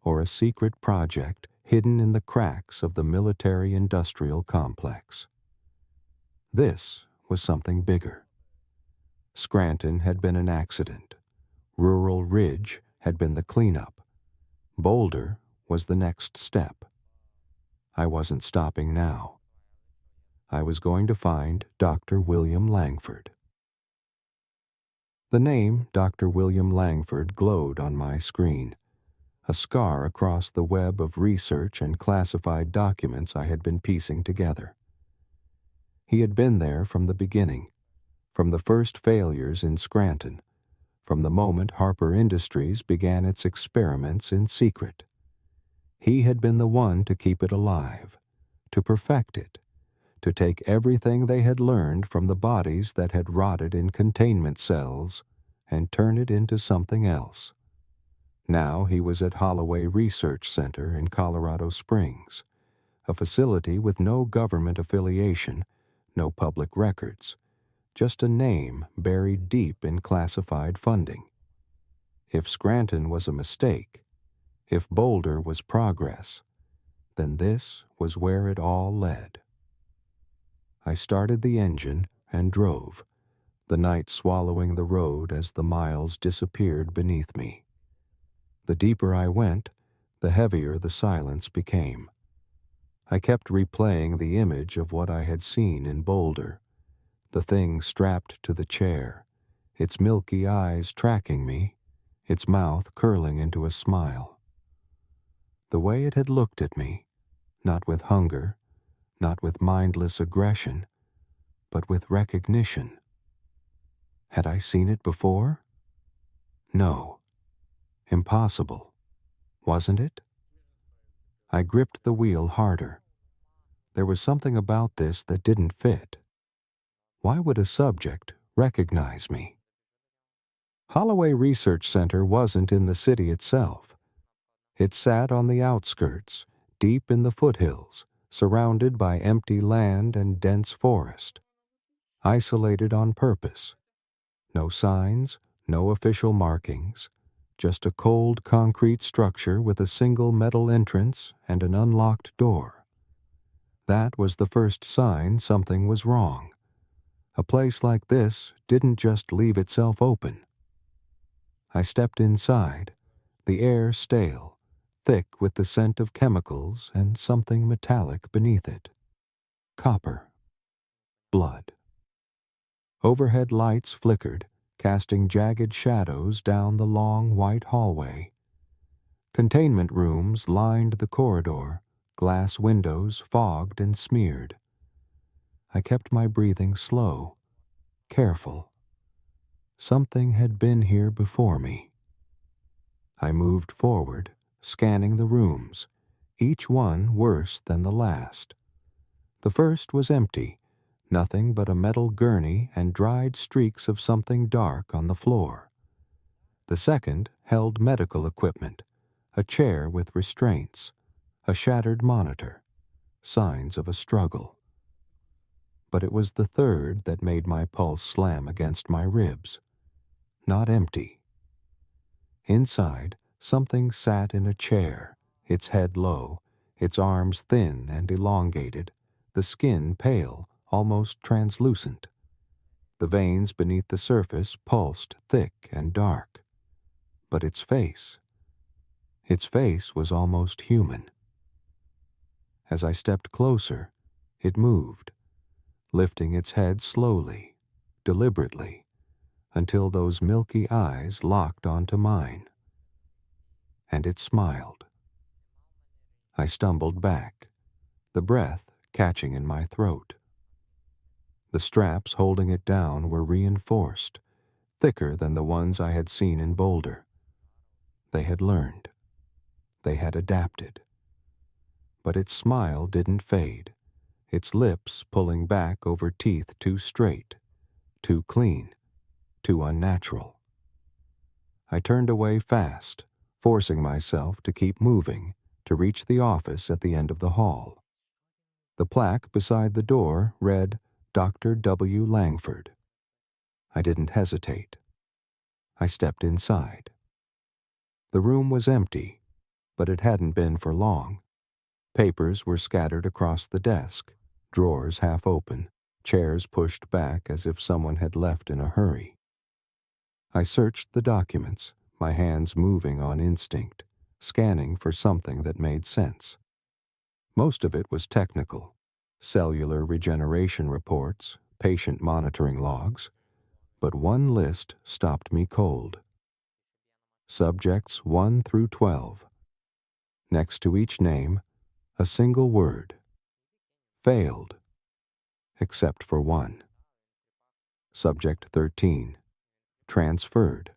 or a secret project hidden in the cracks of the military-industrial complex. This was something bigger. Scranton had been an accident. Rural Ridge had been the cleanup. Boulder was the next step. I wasn't stopping now. I was going to find Dr. William Langford. The name Dr. William Langford glowed on my screen, a scar across the web of research and classified documents I had been piecing together. He had been there from the beginning, from the first failures in Scranton, from the moment Harper Industries began its experiments in secret. He had been the one to keep it alive, to perfect it, to take everything they had learned from the bodies that had rotted in containment cells and turn it into something else. Now he was at Holloway Research Center in Colorado Springs, a facility with no government affiliation, no public records, just a name buried deep in classified funding. If Scranton was a mistake, if Boulder was progress, then this was where it all led. I started the engine and drove, the night swallowing the road as the miles disappeared beneath me. The deeper I went, the heavier the silence became. I kept replaying the image of what I had seen in Boulder, the thing strapped to the chair, its milky eyes tracking me, its mouth curling into a smile. The way it had looked at me, not with hunger, not with mindless aggression, but with recognition. Had I seen it before? No. Impossible, wasn't it? I gripped the wheel harder. There was something about this that didn't fit. Why would a subject recognize me? Holloway Research Center wasn't in the city itself. It sat on the outskirts, deep in the foothills, surrounded by empty land and dense forest. Isolated on purpose. No signs, no official markings, just a cold concrete structure with a single metal entrance and an unlocked door. That was the first sign something was wrong. A place like this didn't just leave itself open. I stepped inside, the air stale, thick with the scent of chemicals and something metallic beneath it. Copper. Blood. Overhead lights flickered, casting jagged shadows down the long white hallway. Containment rooms lined the corridor, glass windows fogged and smeared. I kept my breathing slow, careful. Something had been here before me. I moved forward, scanning the rooms, each one worse than the last. The first was empty, nothing but a metal gurney and dried streaks of something dark on the floor. The second held medical equipment, a chair with restraints, a shattered monitor, signs of a struggle. But it was the third that made my pulse slam against my ribs. Not empty. Inside, something sat in a chair, its head low, its arms thin and elongated, the skin pale, almost translucent. The veins beneath the surface pulsed thick and dark. But its face was almost human. As I stepped closer, it moved, lifting its head slowly, deliberately, until those milky eyes locked onto mine. And it smiled. I stumbled back, the breath catching in my throat. The straps holding it down were reinforced, thicker than the ones I had seen in Boulder. They had learned. They had adapted. But its smile didn't fade, its lips pulling back over teeth too straight, too clean, too unnatural. I turned away fast, forcing myself to keep moving, to reach the office at the end of the hall. The plaque beside the door read, Dr. W. Langford. I didn't hesitate. I stepped inside. The room was empty, but it hadn't been for long. Papers were scattered across the desk, drawers half open, chairs pushed back as if someone had left in a hurry. I searched the documents, my hands moving on instinct, scanning for something that made sense. Most of it was technical, cellular regeneration reports, patient monitoring logs, but one list stopped me cold. Subjects 1 through 12. Next to each name, a single word. Failed, except for one. Subject 13. Transferred.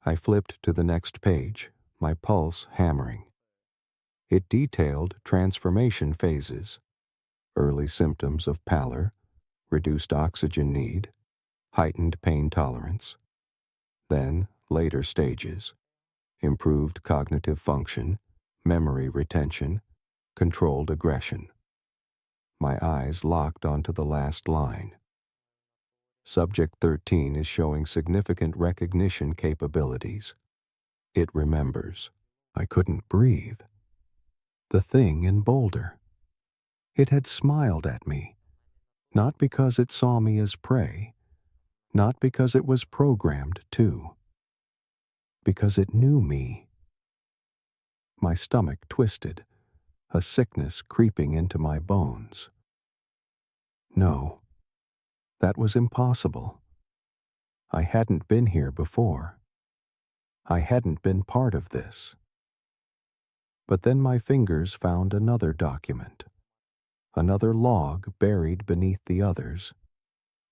I flipped to the next page, my pulse hammering. It detailed transformation phases, early symptoms of pallor, reduced oxygen need, heightened pain tolerance. Then, later stages, improved cognitive function, memory retention, controlled aggression. My eyes locked onto the last line. Subject 13 is showing significant recognition capabilities. It remembers. I couldn't breathe. The thing in Boulder. It had smiled at me, not because it saw me as prey, not because it was programmed to, because it knew me. My stomach twisted, a sickness creeping into my bones. No, that was impossible. I hadn't been here before. I hadn't been part of this. But then my fingers found another document, another log buried beneath the others,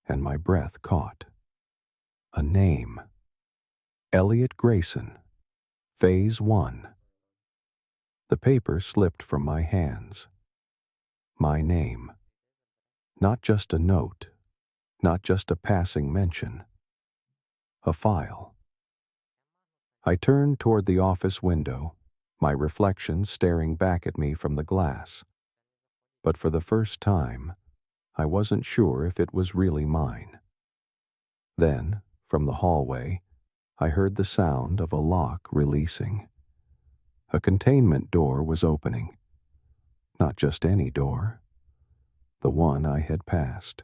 and my breath caught. A name. Elliot Grayson, Phase 1. The paper slipped from my hands. My name. Not just a note, not just a passing mention. A file. I turned toward the office window, my reflection staring back at me from the glass. But for the first time, I wasn't sure if it was really mine. Then, from the hallway, I heard the sound of a lock releasing. A containment door was opening. Not just any door. The one I had passed.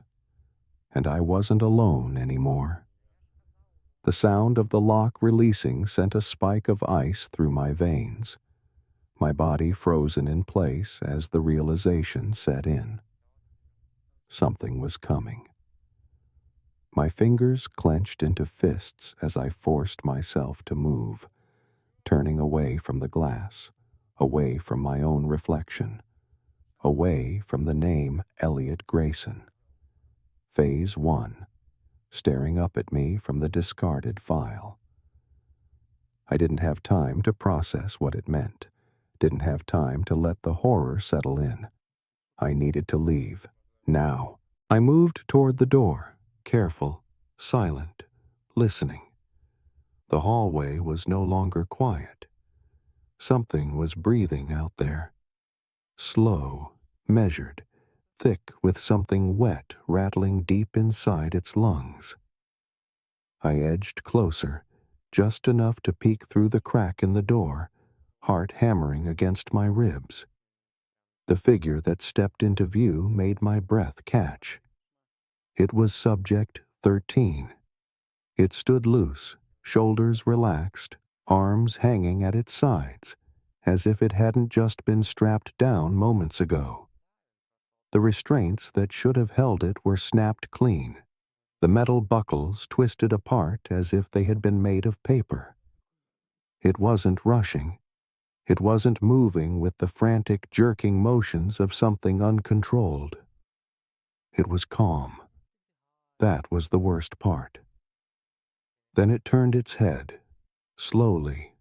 And I wasn't alone anymore. The sound of the lock releasing sent a spike of ice through my veins, my body frozen in place as the realization set in. Something was coming. My fingers clenched into fists as I forced myself to move, turning away from the glass, away from my own reflection, away from the name Elliot Grayson. Phase 1, staring up at me from the discarded file. I didn't have time to process what it meant, didn't have time to let the horror settle in. I needed to leave, now. I moved toward the door, careful, silent, listening. The hallway was no longer quiet. Something was breathing out there. Slow, measured, thick with something wet rattling deep inside its lungs. I edged closer, just enough to peek through the crack in the door, heart hammering against my ribs. The figure that stepped into view made my breath catch. It was Subject 13. It stood loose, shoulders relaxed, arms hanging at its sides, as if it hadn't just been strapped down moments ago. The restraints that should have held it were snapped clean, the metal buckles twisted apart as if they had been made of paper. It wasn't rushing. It wasn't moving with the frantic, jerking motions of something uncontrolled. It was calm. That was the worst part. Then it turned its head, slowly,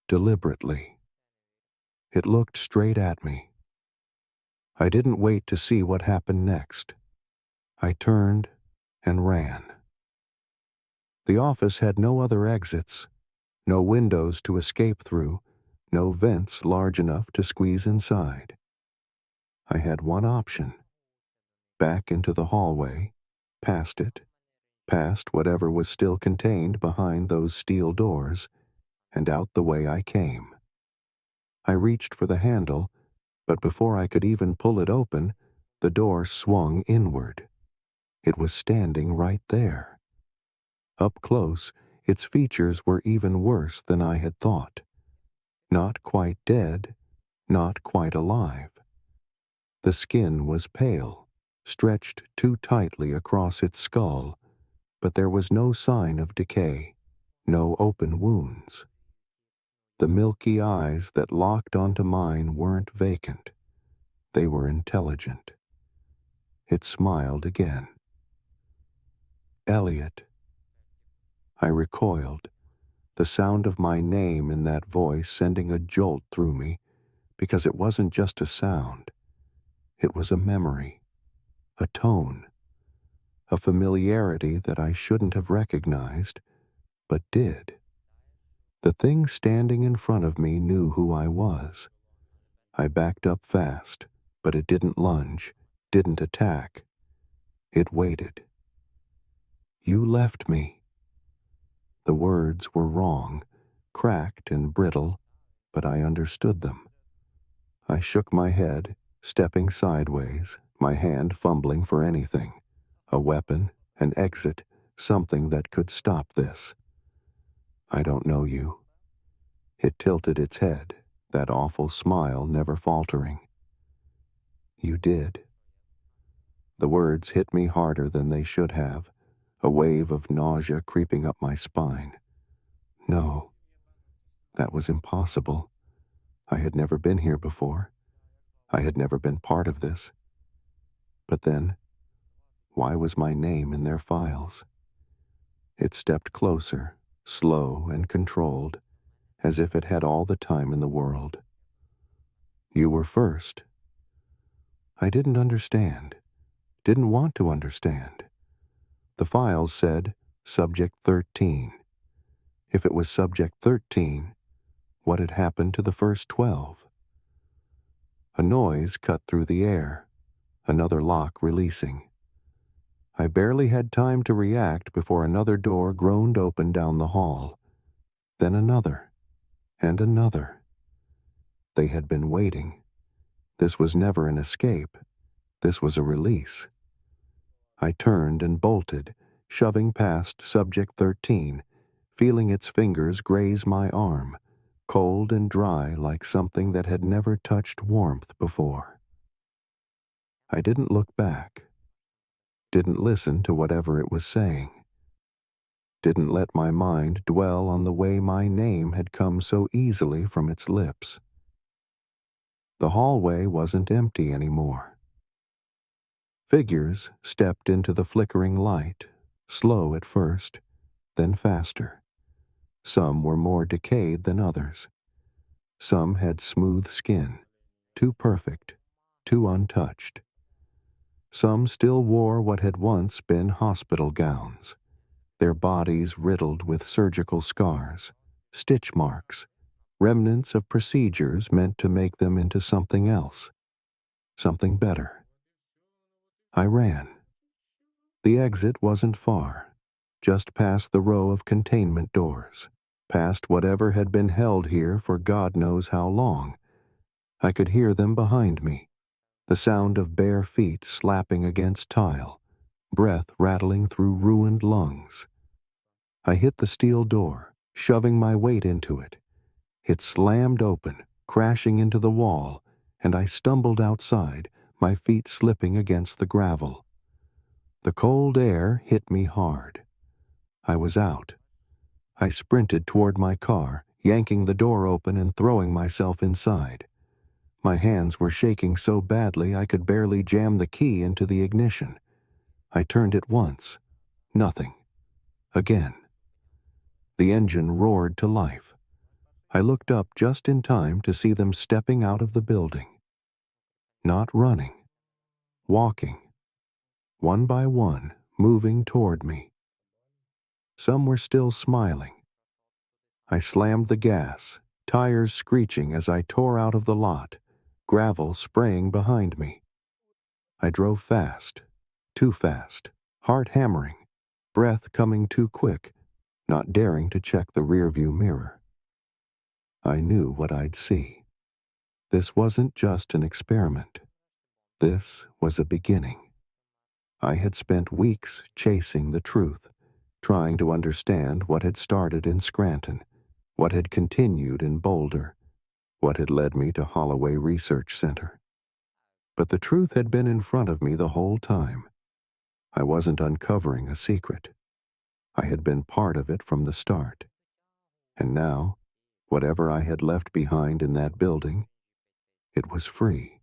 deliberately. It looked straight at me. I didn't wait to see what happened next. I turned and ran. The office had no other exits, no windows to escape through, no vents large enough to squeeze inside. I had one option. Back into the hallway, past it, past whatever was still contained behind those steel doors, and out the way I came. I reached for the handle, but before I could even pull it open, the door swung inward. It was standing right there. Up close, its features were even worse than I had thought. Not quite dead, not quite alive. The skin was pale, stretched too tightly across its skull, but there was no sign of decay, no open wounds. The milky eyes that locked onto mine weren't vacant. They were intelligent. It smiled again. Elliot. I recoiled, the sound of my name in that voice sending a jolt through me, because it wasn't just a sound. It was a memory, a tone, a familiarity that I shouldn't have recognized, but did. The thing standing in front of me knew who I was. I backed up fast, but it didn't lunge, didn't attack. It waited. You left me. The words were wrong, cracked and brittle, but I understood them. I shook my head, stepping sideways, my hand fumbling for anything. A weapon, an exit, something that could stop this. I don't know you. It tilted its head, that awful smile never faltering. You did. The words hit me harder than they should have, a wave of nausea creeping up my spine. No, that was impossible. I had never been here before. I had never been part of this. But then, why was my name in their files? It stepped closer, slow and controlled, as if it had all the time in the world. You were first. I didn't understand. Didn't want to understand. The files said Subject 13. If it was Subject 13, what had happened to the first 12? A noise cut through the air, another lock releasing. I barely had time to react before another door groaned open down the hall. Then another, and another. They had been waiting. This was never an escape. This was a release. I turned and bolted, shoving past Subject 13, feeling its fingers graze my arm, cold and dry like something that had never touched warmth before. I didn't look back. Didn't listen to whatever it was saying. Didn't let my mind dwell on the way my name had come so easily from its lips. The hallway wasn't empty anymore. Figures stepped into the flickering light, slow at first, then faster. Some were more decayed than others. Some had smooth skin, too perfect, too untouched. Some still wore what had once been hospital gowns, their bodies riddled with surgical scars, stitch marks, remnants of procedures meant to make them into something else, something better. I ran. The exit wasn't far, just past the row of containment doors, past whatever had been held here for God knows how long. I could hear them behind me, the sound of bare feet slapping against tile, breath rattling through ruined lungs. I hit the steel door, shoving my weight into it. It slammed open, crashing into the wall, and I stumbled outside, my feet slipping against the gravel. The cold air hit me hard. I was out. I sprinted toward my car, yanking the door open and throwing myself inside. My hands were shaking so badly I could barely jam the key into the ignition. I turned it once. Nothing. Again. The engine roared to life. I looked up just in time to see them stepping out of the building. Not running. Walking. One by one, moving toward me. Some were still smiling. I slammed the gas, tires screeching as I tore out of the lot, gravel spraying behind me. I drove fast, too fast, heart hammering, breath coming too quick, not daring to check the rearview mirror. I knew what I'd see. This wasn't just an experiment. This was a beginning. I had spent weeks chasing the truth, trying to understand what had started in Scranton, what had continued in Boulder, what had led me to Holloway Research Center. But the truth had been in front of me the whole time. I wasn't uncovering a secret. I had been part of it from the start. And now, whatever I had left behind in that building, it was free.